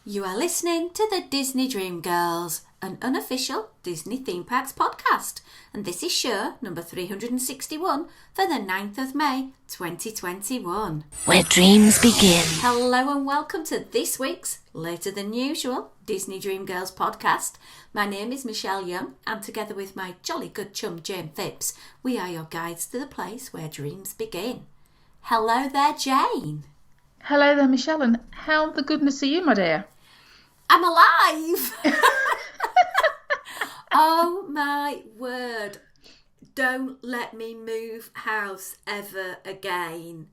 You are listening to the Disney Dream Girls, an unofficial Disney Theme Parks podcast, and this is show number 361 for the 9th of May 2021. Where dreams begin. Hello and welcome to this week's Later Than Usual Disney Dream Girls podcast. My name is Michelle Young, and together with my jolly good chum Jane Phipps, we are your guides to the place where dreams begin. Hello there, Jane. Hello there, Michelle, and how the goodness are you, my dear? I'm alive! Oh my word. Don't let me move house ever again.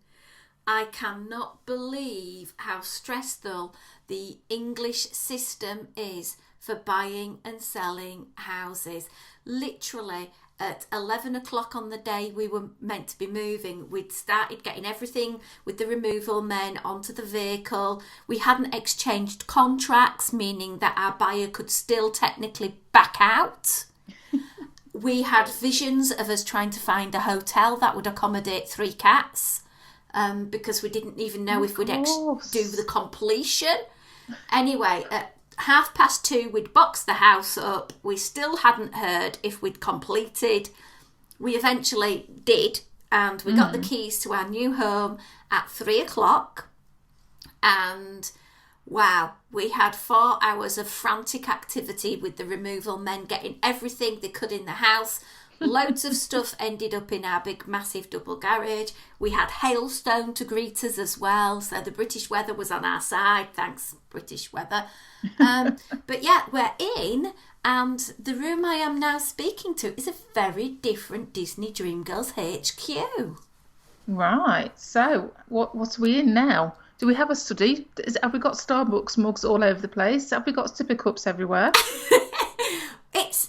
I cannot believe how stressful the English system is for buying and selling houses. Literally, at 11 o'clock on the day we were meant to be moving, we'd started getting everything with the removal men onto the vehicle. We hadn't exchanged contracts, meaning that our buyer could still technically back out. We had visions of us trying to find a hotel that would accommodate 3 cats, because we didn't even know if we'd do the completion. Anyway, at 2:30, we'd boxed the house up. We still hadn't heard if we'd completed. We eventually did, and we got the keys to our new home at 3 o'clock. And wow, we had 4 hours of frantic activity with the removal men getting everything they could in the house. Loads of stuff ended up in our big massive double garage. We had hailstone to greet us as well, so the British weather was on our side. Thanks, British weather. But yeah, we're in, and the room I am now speaking to is a very different Disney Dreamgirls HQ. Right, so what are we in now? Do we have a study? Have we got Starbucks mugs all over the place? Have we got sippy cups everywhere?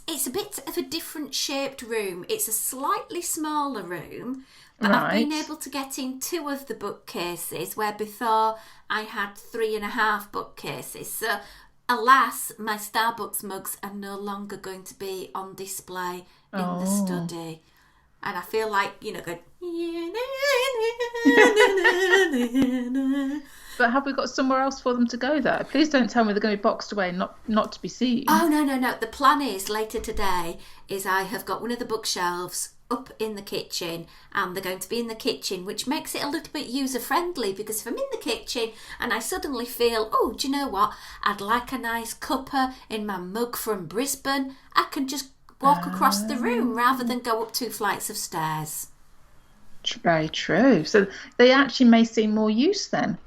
It's a bit of a different shaped room. It's a slightly smaller room, but Right. I've been able to get in 2 of the bookcases, where before I had 3.5 bookcases. So alas, my Starbucks mugs are no longer going to be on display in the study. And I feel like, going... But have we got somewhere else for them to go, though? Please don't tell me they're going to be boxed away and not to be seen. Oh, no. The plan is, later today, is I have got one of the bookshelves up in the kitchen, and they're going to be in the kitchen, which makes it a little bit user-friendly, because if I'm in the kitchen and I suddenly feel, oh, do you know what? I'd like a nice cuppa in my mug from Brisbane, I can just walk across the room rather than go up 2 flights of stairs. Very true. So they actually may see more use then.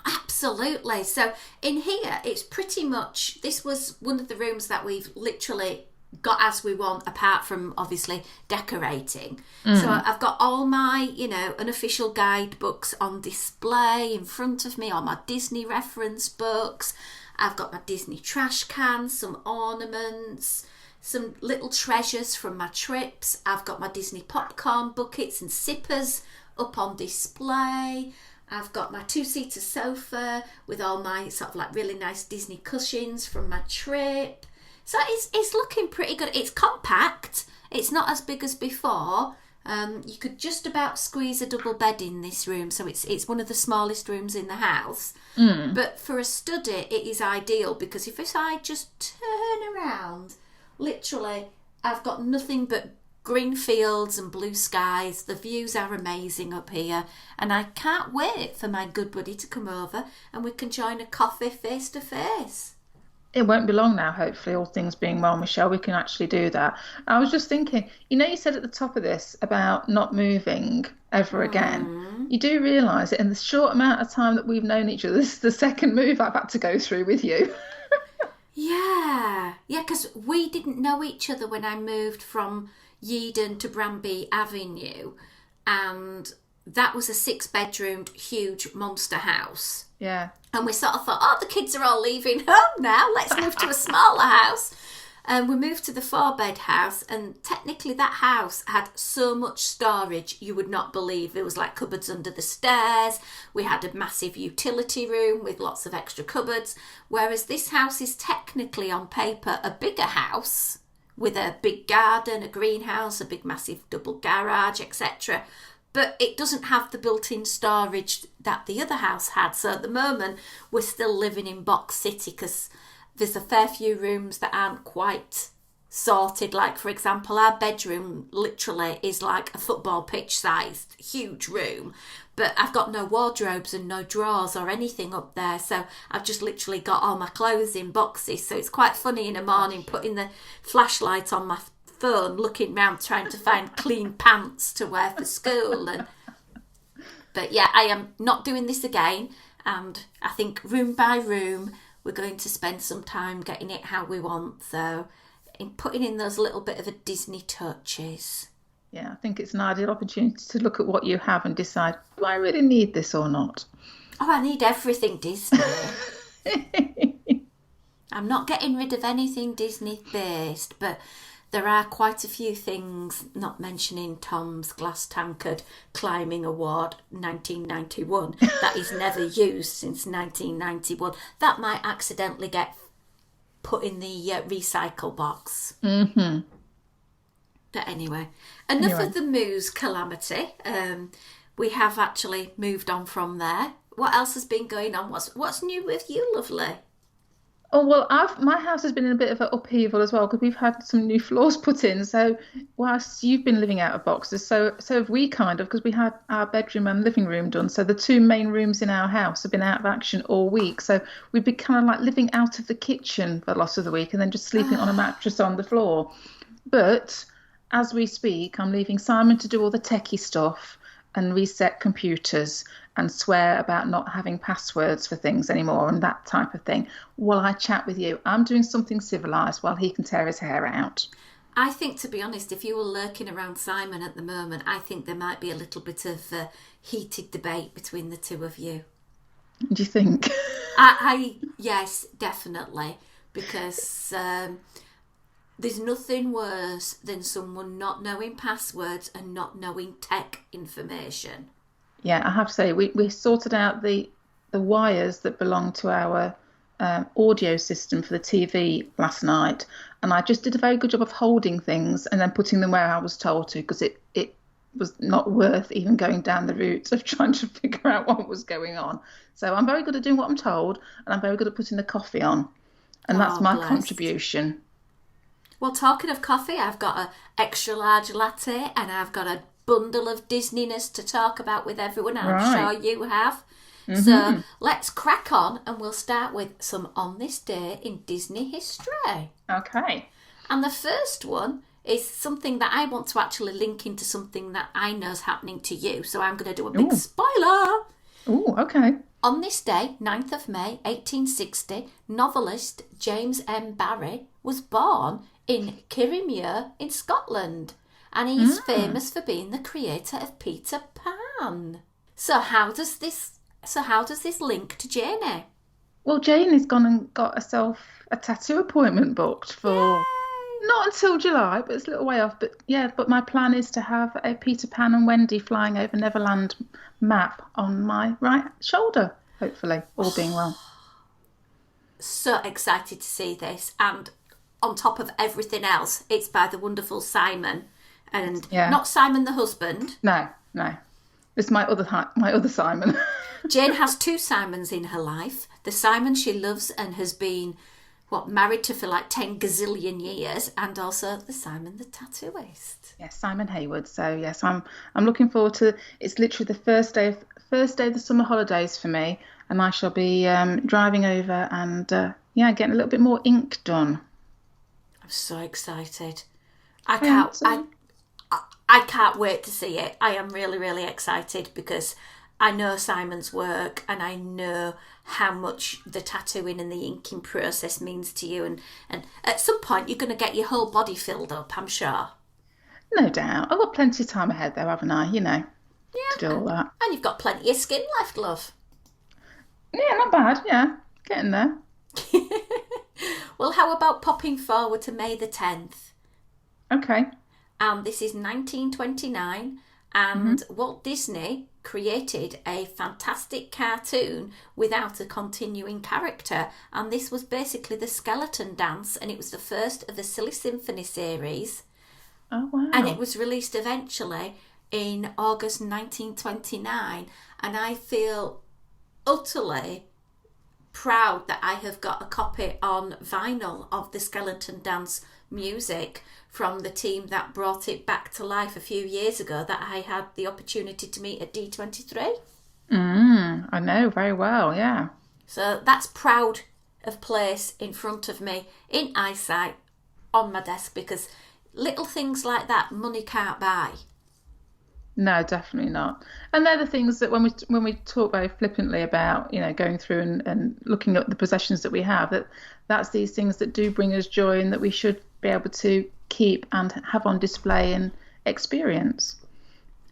Absolutely. So in here, it's pretty much, this was one of the rooms that we've literally got as we want, apart from obviously decorating. So I've got all my, unofficial guidebooks on display in front of me, all my Disney reference books. I've got my Disney trash cans, some ornaments, some little treasures from my trips. I've got my Disney popcorn buckets and sippers up on display. I've got my 2-seater sofa with all my sort of like really nice Disney cushions from my trip. So it's looking pretty good. It's compact. It's not as big as before. You could just about squeeze a double bed in this room. So it's one of the smallest rooms in the house. But for a study, it is ideal, because if I just turn around, literally, I've got nothing but green fields and blue skies. The views are amazing up here, and I can't wait for my good buddy to come over and we can join a coffee face to face. It won't be long now, hopefully, all things being well, Michelle, we can actually do that. I was just thinking, you said at the top of this about not moving ever again. You do realise that in the short amount of time that we've known each other, this is the second move I've had to go through with you. Yeah, because we didn't know each other when I moved from Yeadon to Branby Avenue, and that was a 6-bedroomed huge monster house. Yeah. And we sort of thought, the kids are all leaving home now, let's move to a smaller house. And we moved to the 4-bed house, and technically that house had so much storage you would not believe. There was like cupboards under the stairs. We had a massive utility room with lots of extra cupboards, whereas this house is technically on paper a bigger house with a big garden, a greenhouse, a big massive double garage, etc. but it doesn't have the built-in storage that the other house had. So at the moment, we're still living in Box City because there's a fair few rooms that aren't quite sorted. Like, for example, our bedroom literally is like a football pitch sized huge room, but I've got no wardrobes and no drawers or anything up there, so I've just literally got all my clothes in boxes. So it's quite funny in the morning putting the flashlight on my phone, looking round trying to find clean pants to wear for school. But yeah, I am not doing this again, and I think room by room we're going to spend some time getting it how we want, so in putting in those little bit of a Disney touches. Yeah, I think it's an ideal opportunity to look at what you have and decide, do I really need this or not? Oh, I need everything Disney. I'm not getting rid of anything Disney based, but there are quite a few things, not mentioning Tom's Glass Tankard Climbing Award 1991, that is never used since 1991, that might accidentally get put in the recycle box. Mm-hmm. But anyway, enough of the Moose calamity. We have actually moved on from there. What else has been going on? What's new with you, lovely? Oh, well, my house has been in a bit of an upheaval as well because we've had some new floors put in. So whilst you've been living out of boxes, so have we kind of, because we had our bedroom and living room done. So the two main rooms in our house have been out of action all week. So we've been kind of like living out of the kitchen for a lot of the week and then just sleeping on a mattress on the floor. But as we speak, I'm leaving Simon to do all the techie stuff and reset computers and swear about not having passwords for things anymore and that type of thing while I chat with you. I'm doing something civilised while he can tear his hair out. I think, to be honest, if you were lurking around Simon at the moment, I think there might be a little bit of heated debate between the two of you. Do you think? Yes, definitely, because there's nothing worse than someone not knowing passwords and not knowing tech information. Yeah, I have to say, we sorted out the wires that belong to our audio system for the TV last night, and I just did a very good job of holding things and then putting them where I was told to, because it was not worth even going down the route of trying to figure out what was going on. So I'm very good at doing what I'm told, and I'm very good at putting the coffee on, and that's my contribution. Well, talking of coffee, I've got an extra large latte and I've got a bundle of Disneyness to talk about with everyone. I'm sure you have. Mm-hmm. So let's crack on and we'll start with some On This Day in Disney History. Okay. And the first one is something that I want to actually link into something that I know is happening to you. So I'm going to do a big spoiler. Oh, okay. On this day, 9th of May, 1860, novelist James M. Barrie was born in Kirriemuir in Scotland, and he's famous for being the creator of Peter Pan. So how does this link to Janie? Well, Jane has gone and got herself a tattoo appointment booked for not until July, but it's a little way off. But yeah, but my plan is to have a Peter Pan and Wendy flying over Neverland map on my right shoulder, hopefully, all being well. So excited to see this, and on top of everything else, it's by the wonderful Simon, and not Simon the husband. No. It's my other Simon. Jane has two Simons in her life. The Simon she loves and has been, married to for like 10 gazillion years, and also the Simon the tattooist. Yes, Simon Hayward. So yes, I'm looking forward to. It's literally the first day of the summer holidays for me, and I shall be driving over and getting a little bit more ink done. I'm so excited. I can't wait to see it. I am really, really excited because I know Simon's work and I know how much the tattooing and the inking process means to you. And at some point, you're going to get your whole body filled up, I'm sure. No doubt. I've got plenty of time ahead, though, haven't I? To do all that. And you've got plenty of skin left, love. Yeah, not bad. Yeah, getting there. Well, how about popping forward to May the 10th? Okay. And this is 1929, and Walt Disney created a fantastic cartoon without a continuing character, and this was basically the Skeleton Dance, and it was the first of the Silly Symphony series. Oh, wow. And it was released eventually in August 1929, and I feel utterly proud that I have got a copy on vinyl of the Skeleton Dance music from the team that brought it back to life a few years ago that I had the opportunity to meet at D23. I know very well, yeah. So that's proud of place in front of me, in eyesight, on my desk, because little things like that money can't buy. No, definitely not. And they're the things that when we talk very flippantly about, going through and looking at the possessions that we have, that's these things that do bring us joy and that we should be able to keep and have on display and experience.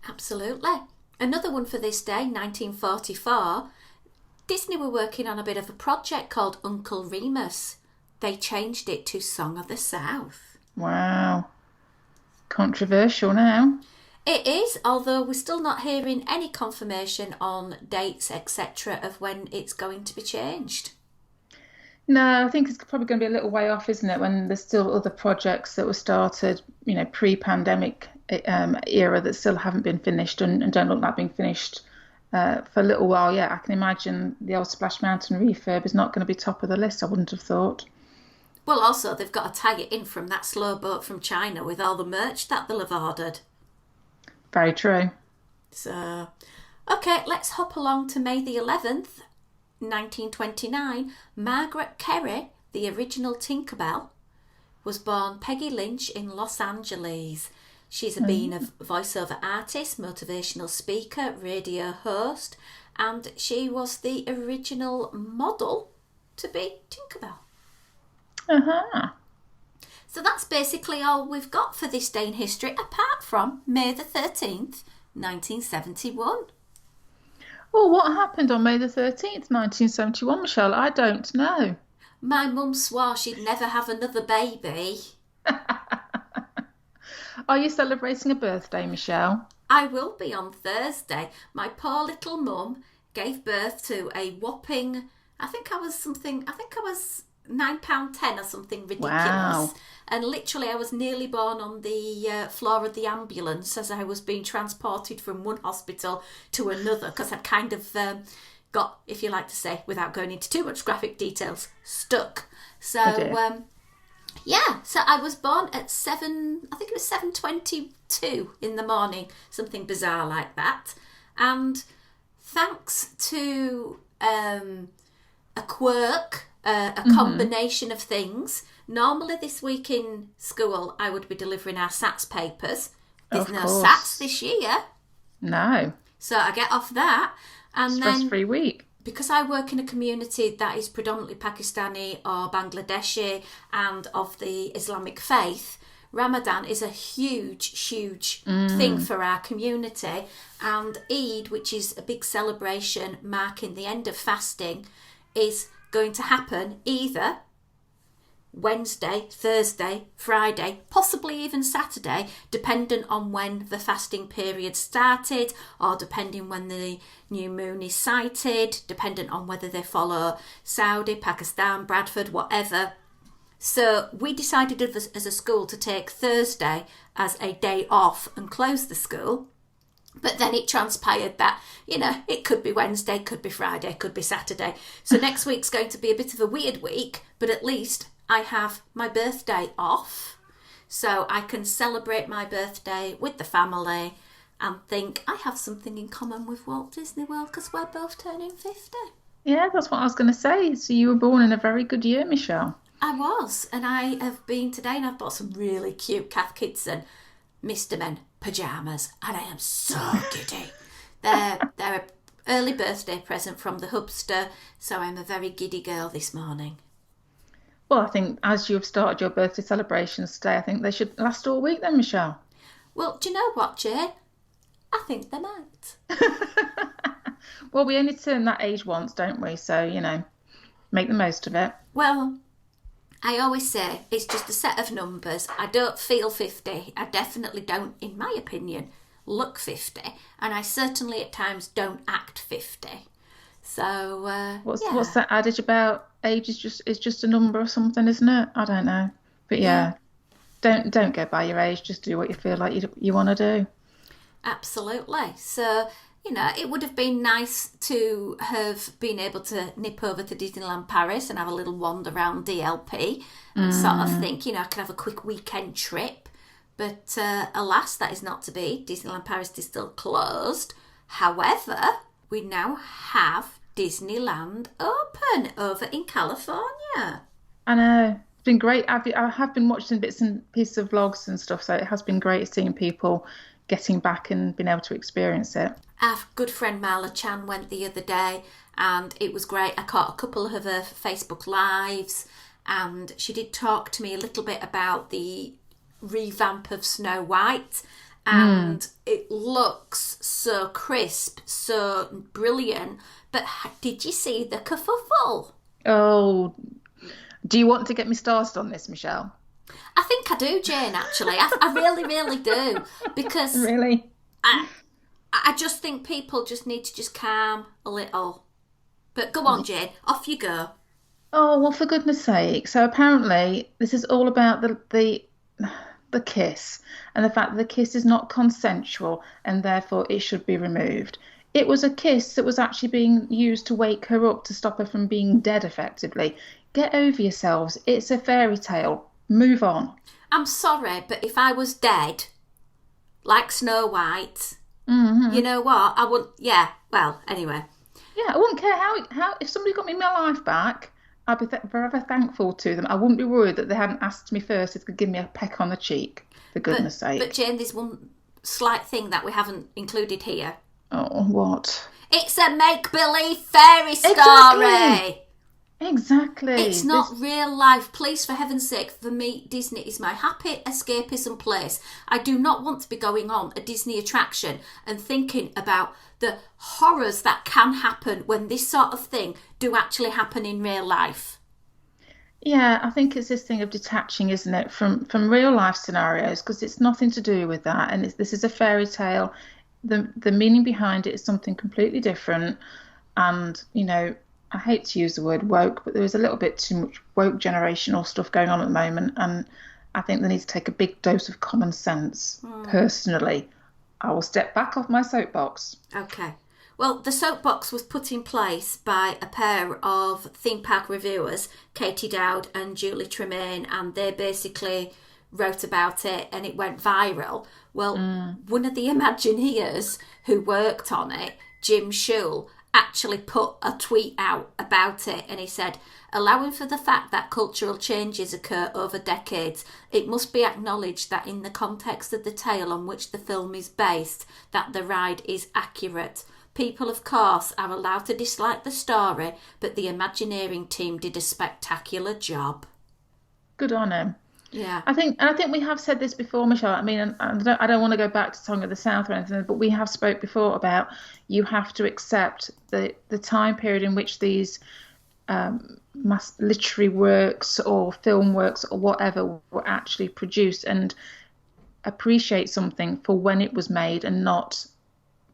Absolutely. Another one for this day, 1944, Disney were working on a bit of a project called Uncle Remus. They changed it to Song of the South. Wow. Controversial now. It is, although we're still not hearing any confirmation on dates, etc., of when it's going to be changed. No, I think it's probably going to be a little way off, isn't it, when there's still other projects that were started, pre-pandemic era that still haven't been finished and don't look like being finished for a little while yet. I can imagine the old Splash Mountain refurb is not going to be top of the list, I wouldn't have thought. Well, also, they've got to tie it in from that slow boat from China with all the merch that they'll have ordered. Very true. So, okay, let's hop along to May the 11th, 1929. Margaret Kerry, the original Tinkerbell, was born Peggy Lynch in Los Angeles. She's been a voiceover artist, motivational speaker, radio host, and she was the original model to be Tinkerbell. Uh-huh. So that's basically all we've got for this day in history, apart from May the 13th, 1971. Well, what happened on May the 13th, 1971, Michelle? I don't know. My mum swore she'd never have another baby. Are you celebrating a birthday, Michelle? I will be on Thursday. My poor little mum gave birth to a whopping, I think I was £9.10 or something ridiculous. Wow. And literally I was nearly born on the floor of the ambulance as I was being transported from one hospital to another, because I'd kind of got, if you like to say, without going into too much graphic details, stuck. So so I was born at 7:22 in the morning, something bizarre like that. And thanks to a quirk, a combination of things. Normally this week in school I would be delivering our SATs papers. There's no SATs this year. No. So I get off that. And stress-free week. Because I work in a community that is predominantly Pakistani or Bangladeshi and of the Islamic faith, Ramadan is a huge thing for our community. And Eid, which is a big celebration marking the end of fasting, is going to happen either Wednesday, Thursday, Friday, possibly even Saturday, dependent on when the fasting period started or depending when the new moon is sighted, dependent on whether they follow Saudi, Pakistan, Bradford, whatever. So we decided as a school to take Thursday as a day off and close the school. But then it transpired that, it could be Wednesday, could be Friday, could be Saturday. So next week's going to be a bit of a weird week, but at least I have my birthday off. So I can celebrate my birthday with the family and think I have something in common with Walt Disney World because we're both turning 50. Yeah, that's what I was going to say. So you were born in a very good year, Michelle. I was, and I have been today, and I've bought some really cute Cath Kids and Mr. Men pyjamas, and I am so giddy. They're an early birthday present from the Hubster, so I'm a very giddy girl this morning. Well, I think as you've started your birthday celebrations today, I think they should last all week then, Michelle. Well, do you know what, Jane? I think they might. Well, we only turn that age once, don't we? So, make the most of it. Well, I always say it's just a set of numbers. I don't feel 50. I definitely don't, in my opinion, look 50. And I certainly at times don't act 50. So, what's that adage about age is just a number or something, isn't it? I don't know. But yeah. Don't go by your age. Just do what you feel like you want to do. Absolutely. So, it would have been nice to have been able to nip over to Disneyland Paris and have a little wander around DLP and sort of think, I could have a quick weekend trip. But alas, that is not to be. Disneyland Paris is still closed. However, we now have Disneyland open over in California. I know. It's been great. I have been watching bits and pieces of vlogs and stuff, so it has been great seeing people getting back and being able to experience it. Our good friend Marla Chan went the other day and it was great. I caught a couple of her Facebook Lives and she did talk to me a little bit about the revamp of Snow White, and it looks so crisp, so brilliant. But did you see the kerfuffle? Oh, do you want to get me started on this, Michelle? I think I do, Jane, actually. I really, really do. Because really? I just think people just need to just calm a little. But go on, Jane, off you go. Oh, well, for goodness sake. So apparently this is all about the kiss and the fact that the kiss is not consensual and therefore it should be removed. It was a kiss that was actually being used to wake her up to stop her from being dead, effectively. Get over yourselves. It's a fairy tale. Move on. I'm sorry, but if I was dead, like Snow White, you know what? I would, anyway. Yeah, I wouldn't care how if somebody got me my life back, I'd be forever thankful to them. I wouldn't be worried that they hadn't asked me first if they could give me a peck on the cheek, for goodness sake. But Jane, there's one slight thing that we haven't included here. Oh, what? It's a make-believe fairy story. Exactly. It's not real life. Please, for heaven's sake, for me, Disney is my happy escapism place. I do not want to be going on a Disney attraction and thinking about the horrors that can happen when this sort of thing do actually happen in real life. Yeah, I think it's this thing of detaching, isn't it, from real life scenarios, because it's nothing to do with that. And this is a fairy tale. The meaning behind it is something completely different. And, I hate to use the word woke, but there is a little bit too much woke generational stuff going on at the moment, and I think they need to take a big dose of common sense. Personally, I will step back off my soapbox. Okay. Well, the soapbox was put in place by a pair of theme park reviewers, Katie Dowd and Julie Tremaine, and they basically wrote about it and it went viral. Well, one of the Imagineers who worked on it, Jim Shule, actually put a tweet out about it, and he said, allowing for the fact that cultural changes occur over decades, it must be acknowledged that in the context of the tale on which the film is based, that the ride is accurate. People, of course, are allowed to dislike the story, but the Imagineering team did a spectacular job. Good on him. Yeah. I think we have said this before, Michelle. I mean, I don't want to go back to Song of the South or anything, but we have spoke before about you have to accept the time period in which these mass literary works or film works or whatever were actually produced, and appreciate something for when it was made and not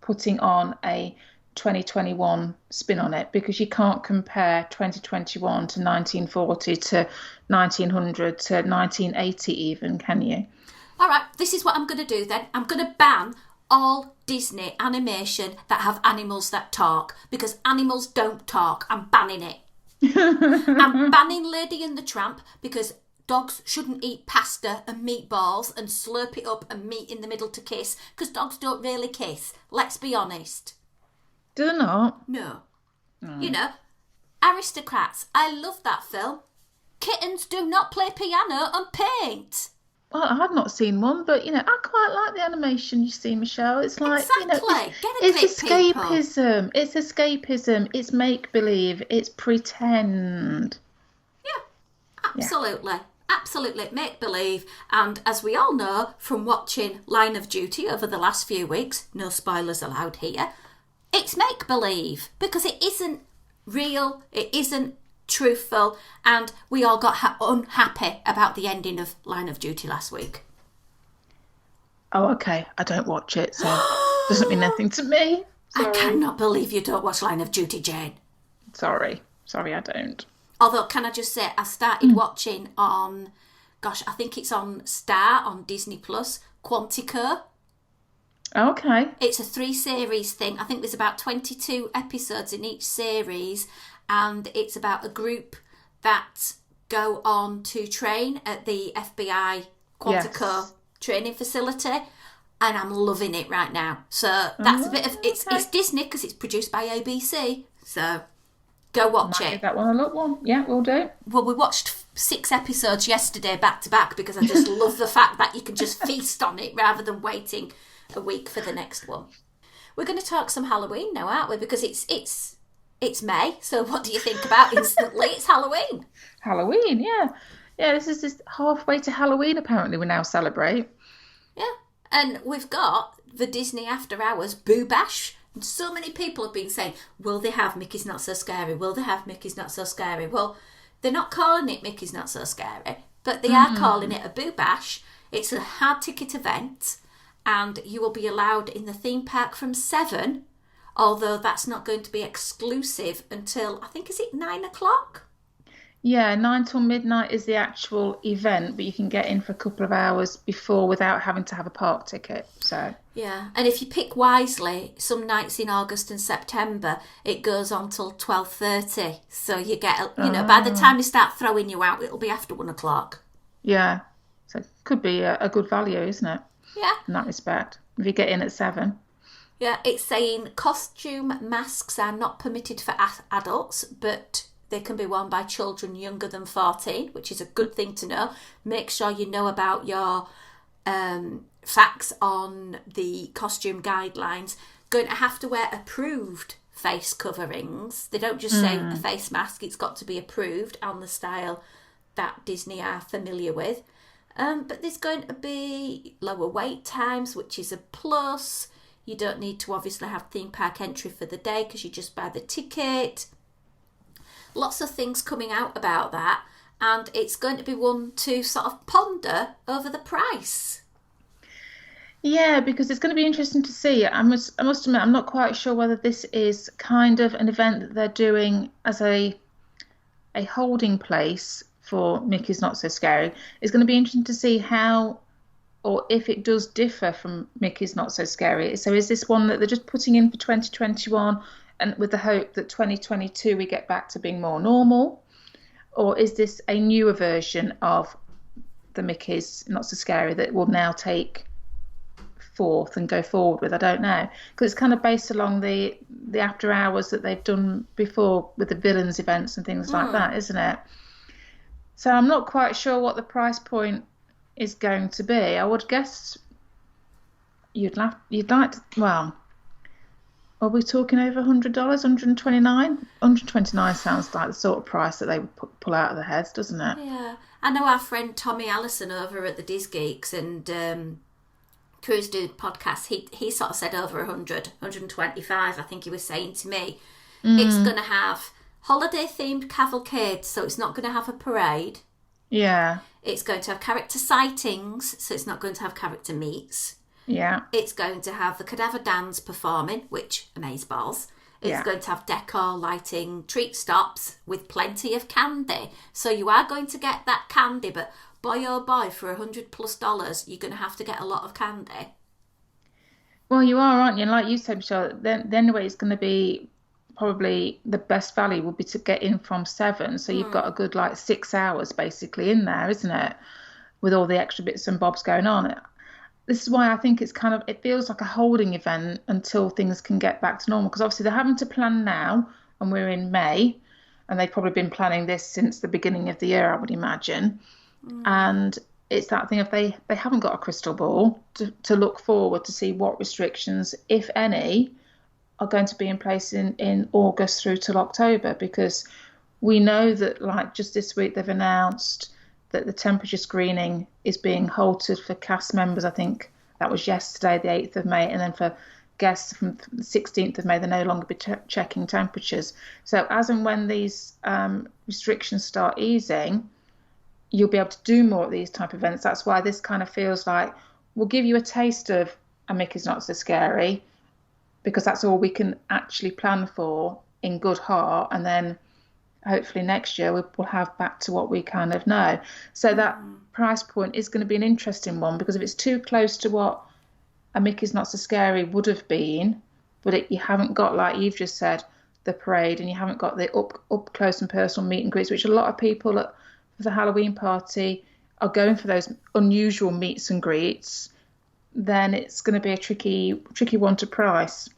putting on a 2021 spin on it, because you can't compare 2021 to 1940 to 1900 to 1980 even, can you? All right, this is what I'm going to do then. I'm going to ban all Disney animation that have animals that talk, because animals don't talk. I'm banning it. I'm banning Lady and the Tramp, because dogs shouldn't eat pasta and meatballs and slurp it up and meat in the middle to kiss, because dogs don't really kiss. Let's be honest. Do they not? No. Aristocrats. I love that film. Kittens do not play piano and paint. Well, I've not seen one, but I quite like the animation. You see, Michelle, it's like exactly. it's escapism. People. It's escapism. It's make believe. It's pretend. Yeah, absolutely. Yeah. Absolutely, make believe. And as we all know from watching Line of Duty over the last few weeks, no spoilers allowed here, it's make believe, because it isn't real, it isn't truthful, and we all got unhappy about the ending of Line of Duty last week. Oh, okay. I don't watch it, so it doesn't mean anything to me. Sorry. I cannot believe you don't watch Line of Duty, Jane. Sorry, I don't. Although, can I just say, I started watching on, I think it's on Star, on Disney Plus, Quantico. Okay. It's a 3-series thing. I think there's about 22 episodes in each series, and it's about a group that go on to train at the FBI Quantico Yes. training facility, and I'm loving it right now. So that's a bit of it's Disney because it's produced by ABC. So go watch Might it. give that one a look. One. Yeah, we'll do. Well, we watched 6 episodes yesterday back to back because I just love the fact that you can just feast on it rather than waiting a week for the next one. We're going to talk some Halloween now, aren't we? Because it's May. So what do you think about instantly? It's Halloween. Halloween, yeah. Yeah, this is just halfway to Halloween, apparently, we now celebrate. Yeah. And we've got the Disney After Hours Boo Bash. And so many people have been saying, will they have Mickey's Not So Scary? Will they have Mickey's Not So Scary? Well, they're not calling it Mickey's Not So Scary, but they are calling it a Boo Bash. It's a hard ticket event, and you will be allowed in the theme park from 7, although that's not going to be exclusive until, I think, is it 9 o'clock? Yeah, 9 till midnight is the actual event, but you can get in for a couple of hours before without having to have a park ticket. So, Yeah, and if you pick wisely, some nights in August and September, it goes on till 12:30. So you get, by the time they start throwing you out, it'll be after 1 o'clock. yeah. So it could be a good value, isn't it? Yeah. In that respect. If you get in at 7. Yeah, it's saying costume masks are not permitted for adults, but they can be worn by children younger than 14, which is a good thing to know. Make sure you know about your facts on the costume guidelines. Going to have to wear approved face coverings. They don't just say a face mask, it's got to be approved on the style that Disney are familiar with. But there's going to be lower wait times, which is a plus. You don't need to obviously have theme park entry for the day because you just buy the ticket. Lots of things coming out about that, and it's going to be one to sort of ponder over the price. Yeah, because it's going to be interesting to see. I must admit, I'm not quite sure whether this is kind of an event that they're doing as a holding place for Mickey's Not So Scary. It's going to be interesting to see how or if it does differ from Mickey's Not So Scary. So is this one that they're just putting in for 2021 and with the hope that 2022 we get back to being more normal? Or is this a newer version of the Mickey's Not So Scary that will now take forth and go forward with? I don't know, because it's kind of based along the after hours that they've done before with the villains events and things like that, isn't it? So I'm not quite sure what the price point is going to be. I would guess you'd like to, well, are we talking over $100, 129? 129 sounds like the sort of price that they would pull out of their heads, doesn't it? Yeah. I know our friend Tommy Allison over at the Diz Geeks and Cruise Dude podcast, he sort of said over 100, 125, I think he was saying to me. It's going to have holiday themed cavalcade, so it's not going to have a parade. Yeah. It's going to have character sightings, so it's not going to have character meets. Yeah. It's going to have the Cadaver Dans performing, which amazeballs. It's going to have decor, lighting, treat stops with plenty of candy. So you are going to get that candy, but boy oh boy, for $100+, you're going to have to get a lot of candy. Well, you are, aren't you? And like you said, Michelle, then anyway, it's going to be probably the best value will be to get in from 7. So you've got a good 6 hours basically in there, isn't it? With all the extra bits and bobs going on. This is why I think it feels like a holding event until things can get back to normal. Because obviously they're having to plan now, and we're in May, and they've probably been planning this since the beginning of the year, I would imagine. And it's that thing if they haven't got a crystal ball to look forward to see what restrictions, if any, are going to be in place in August through till October, because we know that just this week they've announced that the temperature screening is being halted for cast members. I think that was yesterday, the 8th of May, and then for guests from the 16th of May, they'll no longer be checking temperatures. So as and when these restrictions start easing, you'll be able to do more of these type of events. That's why this kind of feels like we'll give you a taste of a Mickey's Not So Scary, because that's all we can actually plan for in good heart, and then hopefully next year we'll have back to what we kind of know. So that price point is going to be an interesting one, because if it's too close to what A Mickey's Not So Scary would have been, but you haven't got, like you've just said, the parade, and you haven't got the up close and personal meet and greets, which a lot of people for the Halloween party are going for those unusual meets and greets. Then it's going to be a tricky one to price.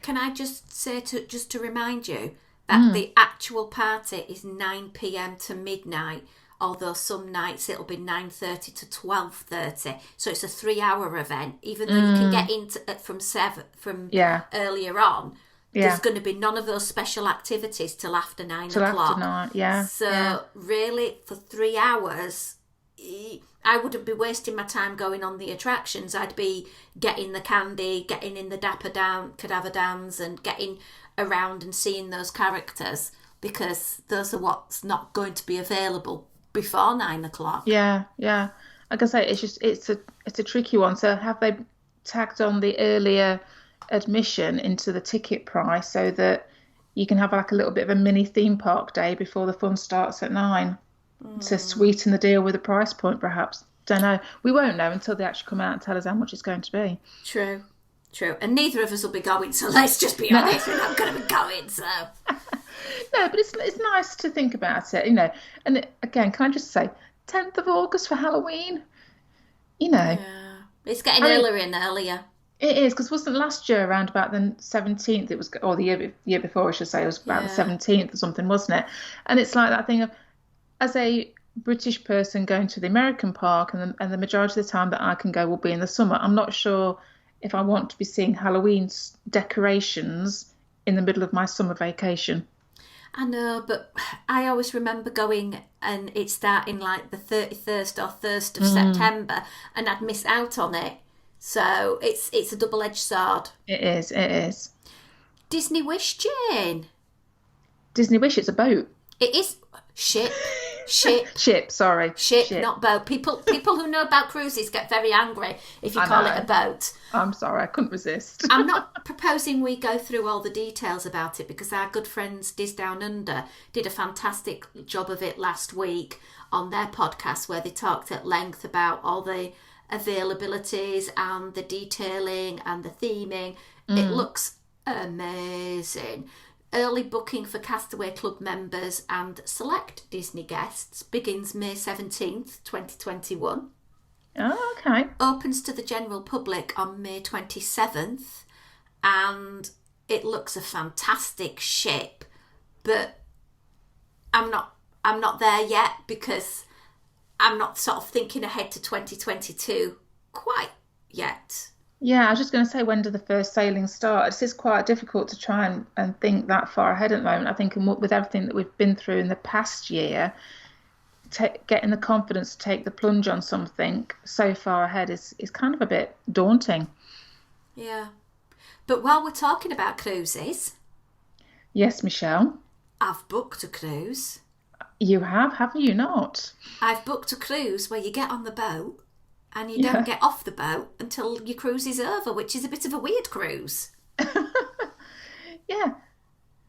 Can I just say just to remind you that the actual party is 9 p.m. to midnight, although some nights it'll be 9:30 to 12:30. So it's a 3-hour event, even though you can get into it from earlier on. Yeah. There's going to be none of those special activities till after 9 Till o'clock. after 9, yeah. So really, for 3 hours, I wouldn't be wasting my time going on the attractions. I'd be getting the candy, getting in the Cadaver Dams, and getting around and seeing those characters, because those are what's not going to be available before 9 o'clock. Yeah, yeah. Like I say, it's a tricky one. So have they tagged on the earlier admission into the ticket price so that you can have like a little bit of a mini theme park day before the fun starts at 9 to sweeten the deal with a price point, perhaps? Don't know. We won't know until they actually come out and tell us how much it's going to be. True. And neither of us will be going, so let's just be honest, we're not going to be going, so. No, but it's nice to think about it, you know. And again, can I just say, 10th of August for Halloween? You know. Yeah. It's getting earlier and earlier. It is, because wasn't last year around about the 17th, it was, or the year before, I should say, it was about the 17th or something, wasn't it? And it's like that thing of, as a British person going to the American park, and the majority of the time that I can go will be in the summer, I'm not sure if I want to be seeing Halloween decorations in the middle of my summer vacation. I know, but I always remember going, and it's starting like the 31st or 1st of September, and I'd miss out on it. So it's a double-edged sword. It is. Disney Wish, Jane. Disney Wish, it's a boat. It is ship. Ship, sorry. Ship, not boat. People who know about cruises get very angry if you call it a boat. I'm sorry, I couldn't resist. I'm not proposing we go through all the details about it, because our good friends Diz Down Under did a fantastic job of it last week on their podcast, where they talked at length about all the availabilities and the detailing and the theming. It looks amazing. Early booking for Castaway Club members and select Disney guests begins May 17th, 2021. Oh, okay. Opens to the general public on May 27th, and it looks a fantastic ship, but I'm not there yet, because I'm not sort of thinking ahead to 2022 quite yet. Yeah, I was just going to say, when do the first sailings start? It's quite difficult to try and think that far ahead at the moment. I think with everything that we've been through in the past year, getting the confidence to take the plunge on something so far ahead is kind of a bit daunting. Yeah. But while we're talking about cruises... Yes, Michelle? I've booked a cruise. You haven't you not? I've booked a cruise where you get on the boat and you don't get off the boat until your cruise is over, which is a bit of a weird cruise. Yeah.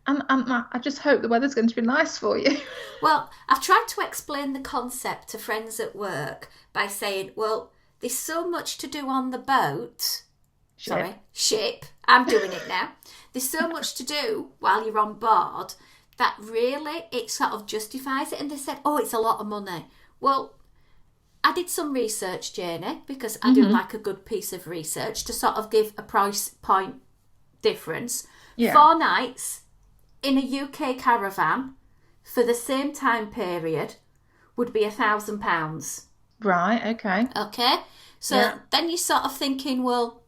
And I just hope the weather's going to be nice for you. Well, I've tried to explain the concept to friends at work by saying, well, there's so much to do on the boat. Ship. I'm doing it now. There's so much to do while you're on board that really it sort of justifies it. And they said, oh, it's a lot of money. Well, I did some research, Janie, because I do like a good piece of research to sort of give a price point difference. Yeah. 4 nights in a UK caravan for the same time period would be £1,000. Right, okay. Okay, so then you're sort of thinking, well,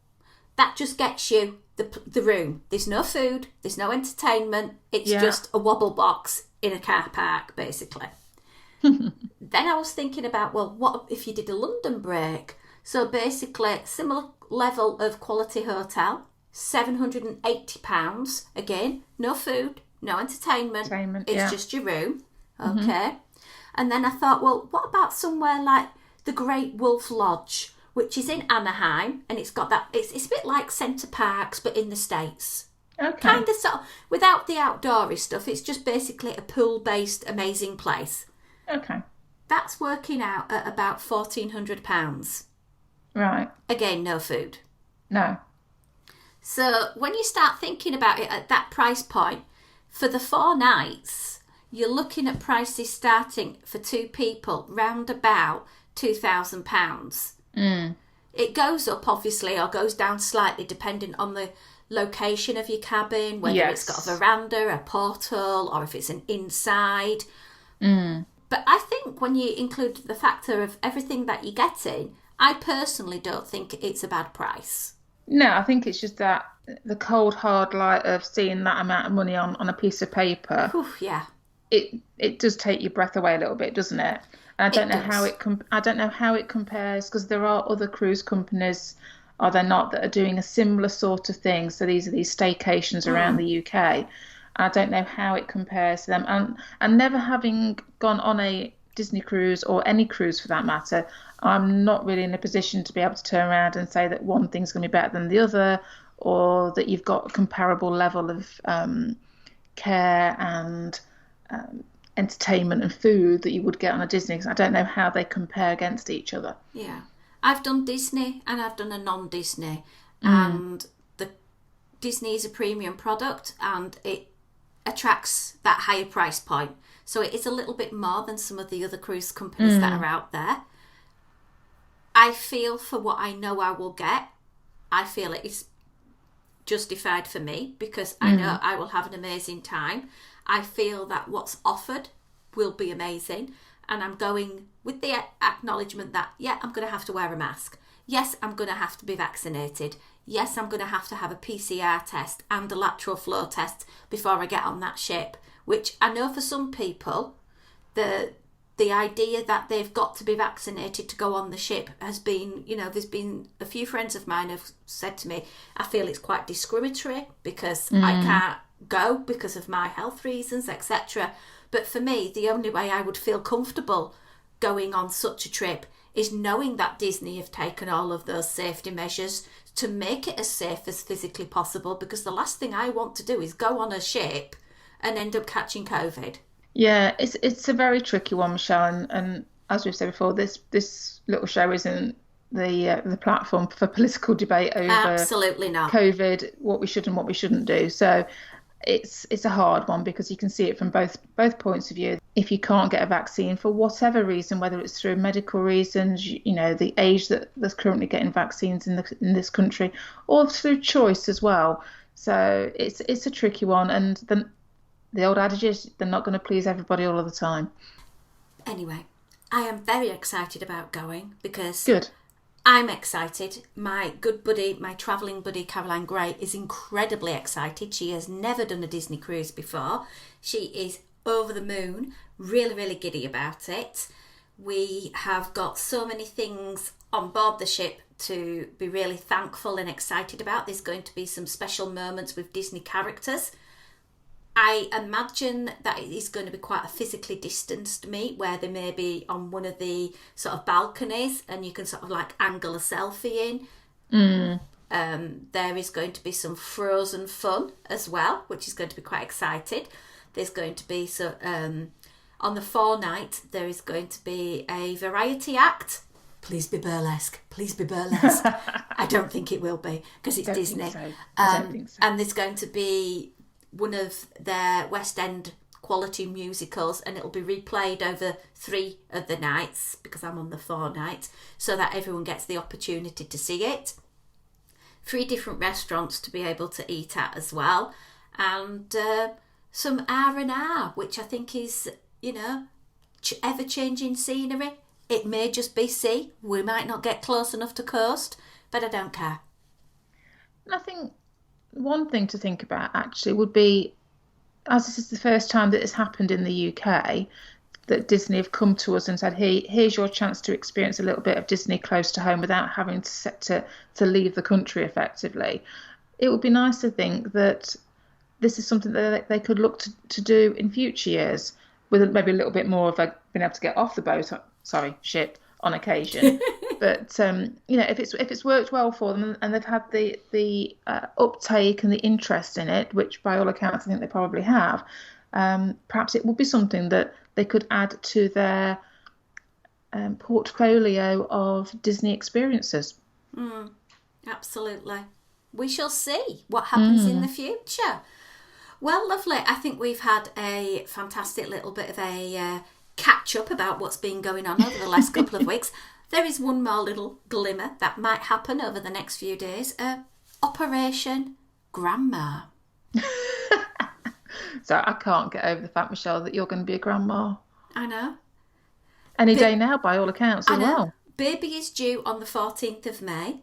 that just gets you the room. There's no food, there's no entertainment, it's just a wobble box in a car park, basically. Then I was thinking about, well, what if you did a London break? So basically, similar level of quality hotel, £780. Again, no food, no entertainment. It's just your room. Okay. And then I thought, well, what about somewhere like the Great Wolf Lodge, which is in Anaheim, and it's got that, it's a bit like Center Parcs, but in the States. Okay. Kind of sort of, without the outdoory stuff, it's just basically a pool-based amazing place. Okay. That's working out at about £1,400. Right. Again, no food. No. So when you start thinking about it at that price point, for the 4 nights, you're looking at prices starting for 2 people round about £2,000. It goes up, obviously, or goes down slightly depending on the location of your cabin, whether it's got a veranda, a portal, or if it's an inside. But I think when you include the factor of everything that you're getting, I personally don't think it's a bad price. No, I think it's just that the cold hard light of seeing that amount of money on a piece of paper. Whew, yeah, it does take your breath away a little bit, doesn't it? And I don't it know how does. I don't know how it compares, because there are other cruise companies, are there not, that are doing a similar sort of thing. So these are these staycations around the UK. I don't know how it compares to them. And never having gone on a Disney cruise, or any cruise for that matter, I'm not really in a position to be able to turn around and say that one thing's going to be better than the other, or that you've got a comparable level of care and entertainment and food that you would get on a Disney. Because I don't know how they compare against each other. Yeah. I've done Disney and I've done a non-Disney. And the Disney is a premium product and it attracts that higher price point. So it is a little bit more than some of the other cruise companies that are out there. I feel for what I know I will get, I feel it is justified for me because I know I will have an amazing time. I feel that what's offered will be amazing. And I'm going with the acknowledgement that, yeah, I'm going to have to wear a mask. Yes, I'm going to have to be vaccinated. Yes, I'm going to have a PCR test and a lateral flow test before I get on that ship, which I know for some people, the idea that they've got to be vaccinated to go on the ship has been, there's been a few friends of mine have said to me, I feel it's quite discriminatory because I can't go because of my health reasons, etc. But for me, the only way I would feel comfortable going on such a trip is knowing that Disney have taken all of those safety measures to make it as safe as physically possible, because the last thing I want to do is go on a ship and end up catching COVID. Yeah, it's a very tricky one, Michelle, and as we've said before, this little show isn't the platform for political debate over Absolutely not. COVID, what we should and what we shouldn't do. So it's a hard one because you can see it from both points of view. If you can't get a vaccine for whatever reason, whether it's through medical reasons, the age that's currently getting vaccines in this country, or through choice as well. So it's a tricky one, and the old adage is they're not going to please everybody all of the time. Anyway, I am very excited about going because Good. I'm excited. My good buddy, my travelling buddy, Caroline Gray, is incredibly excited. She has never done a Disney cruise before. She is over the moon, really, really giddy about it. We have got so many things on board the ship to be really thankful and excited about. There's going to be some special moments with Disney characters. I imagine that it is going to be quite a physically distanced meet where they may be on one of the sort of balconies and you can sort of like angle a selfie in. There is going to be some Frozen fun as well, which is going to be quite excited. There's going to be, on the 4 night, there is going to be a variety act. Please be burlesque. Please be burlesque. I don't think it will be because it's Disney. I don't think so. And there's going to be one of their West End quality musicals and it'll be replayed over 3 of the nights because I'm on the 4 nights so that everyone gets the opportunity to see it. 3 different restaurants to be able to eat at as well, and some R&R, which I think is, ever-changing scenery. It may just be sea. We might not get close enough to coast, but I don't care. I think one thing to think about actually would be, as this is the first time that it's happened in the UK, that Disney have come to us and said, "Hey, here's your chance to experience a little bit of Disney close to home without having to leave the country effectively." It would be nice to think that this is something that they could look to do in future years, with maybe a little bit more of being able to get off the boat, ship, on occasion. But if it's worked well for them and they've had the uptake and the interest in it, which by all accounts I think they probably have, perhaps it would be something that they could add to their portfolio of Disney experiences. Absolutely. We shall see what happens in the future. Well, lovely. I think we've had a fantastic little bit of a catch up about what's been going on over the last couple of weeks. There is one more little glimmer that might happen over the next few days. Operation Grandma. So I can't get over the fact, Michelle, that you're going to be a grandma. I know. Any day now, by all accounts, as well. Baby is due on the 14th of May.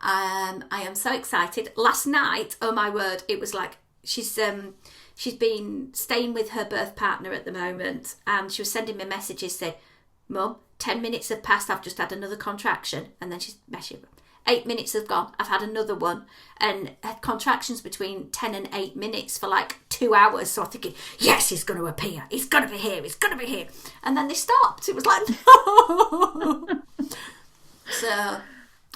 I am so excited. Last night, oh my word, it was like she's been staying with her birth partner at the moment, and she was sending me messages saying, "Mum, 10 minutes have passed, I've just had another contraction." And then she's messaging, 8 minutes have gone, I've had another one. And had contractions between 10 and 8 minutes for like 2 hours. So I'm thinking, yes, he's going to appear. He's going to be here. He's going to be here. And then they stopped. It was like, no. So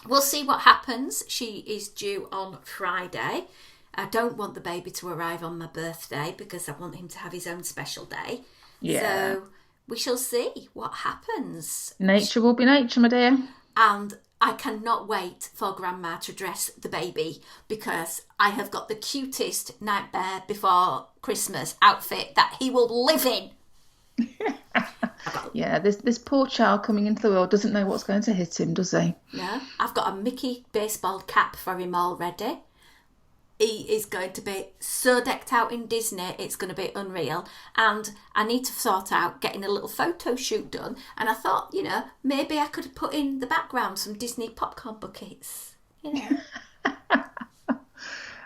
we'll see what happens. She is due on Friday. I don't want the baby to arrive on my birthday because I want him to have his own special day. Yeah. So we shall see what happens. Nature will be nature, my dear. And I cannot wait for Grandma to dress the baby because I have got the cutest Nightmare Before Christmas outfit that he will live in. Yeah, this poor child coming into the world doesn't know what's going to hit him, does he? No, I've got a Mickey baseball cap for him already. He is going to be so decked out in Disney, it's going to be unreal. And I need to sort out getting a little photo shoot done. And I thought, maybe I could put in the background some Disney popcorn buckets.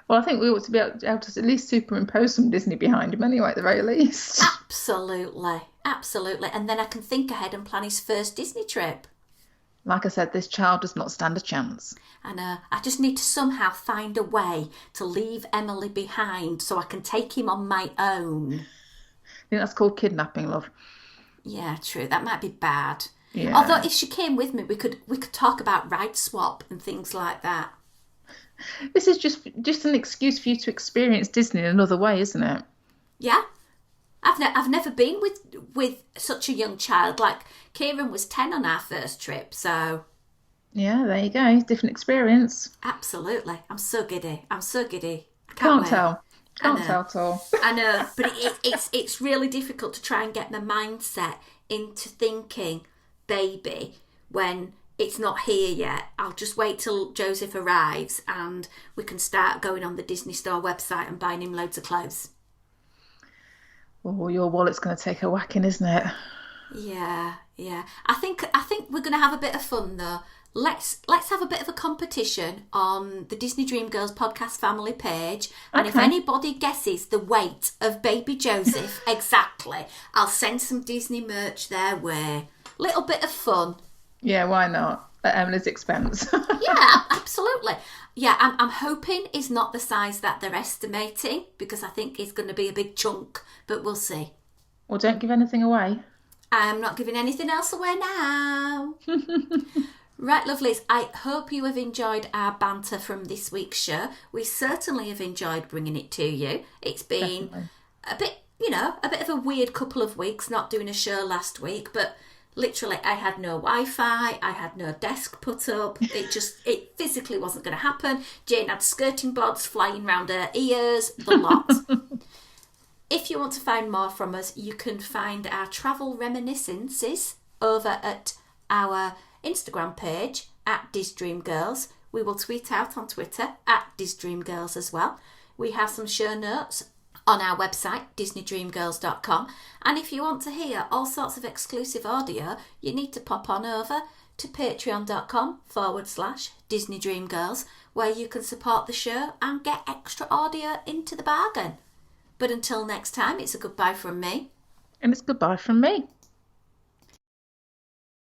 Well, I think we ought to be able to at least superimpose some Disney behind him anyway, at the very least. Absolutely. Absolutely. And then I can think ahead and plan his first Disney trip. Like I said, this child does not stand a chance. And I just need to somehow find a way to leave Emily behind so I can take him on my own. I think that's called kidnapping, love. Yeah, true. That might be bad. Yeah. Although if she came with me, we could talk about ride swap and things like that. This is just an excuse for you to experience Disney in another way, isn't it? Yeah. I've never been with such a young child. Like, Kieran was 10 on our first trip, so... Yeah, there you go. Different experience. Absolutely. I'm so giddy. I Can't tell at all. I know, but it's really difficult to try and get my mindset into thinking baby when it's not here yet. I'll just wait till Joseph arrives and we can start going on the Disney Store website and buying him loads of clothes. Oh, your wallet's going to take a whacking, isn't it? Yeah. I think we're going to have a bit of fun though. Let's have a bit of a competition on the Disney Dream Girls podcast family page. And if anybody guesses the weight of baby Joseph exactly, I'll send some Disney merch their way. Little bit of fun. Yeah, why not? At Emily's expense. Yeah, absolutely. Yeah, I'm hoping he's not the size that they're estimating because I think he's going to be a big chunk, but we'll see. Well, don't give anything away. I'm not giving anything else away now. Right, lovelies, I hope you have enjoyed our banter from this week's show. We certainly have enjoyed bringing it to you. It's been a bit of a weird couple of weeks not doing a show last week, but literally I had no Wi-Fi, I had no desk put up, it physically wasn't going to happen. Jane had skirting boards flying round her ears, the lot. If you want to find more from us, you can find our travel reminiscences over at our Instagram page at DisDreamGirls. We will tweet out on Twitter at DisDreamGirls as well. We have some show notes on our website, DisneyDreamGirls.com. And if you want to hear all sorts of exclusive audio, you need to pop on over to patreon.com/DisneyDreamGirls, where you can support the show and get extra audio into the bargain. But until next time, it's a goodbye from me. And it's goodbye from me.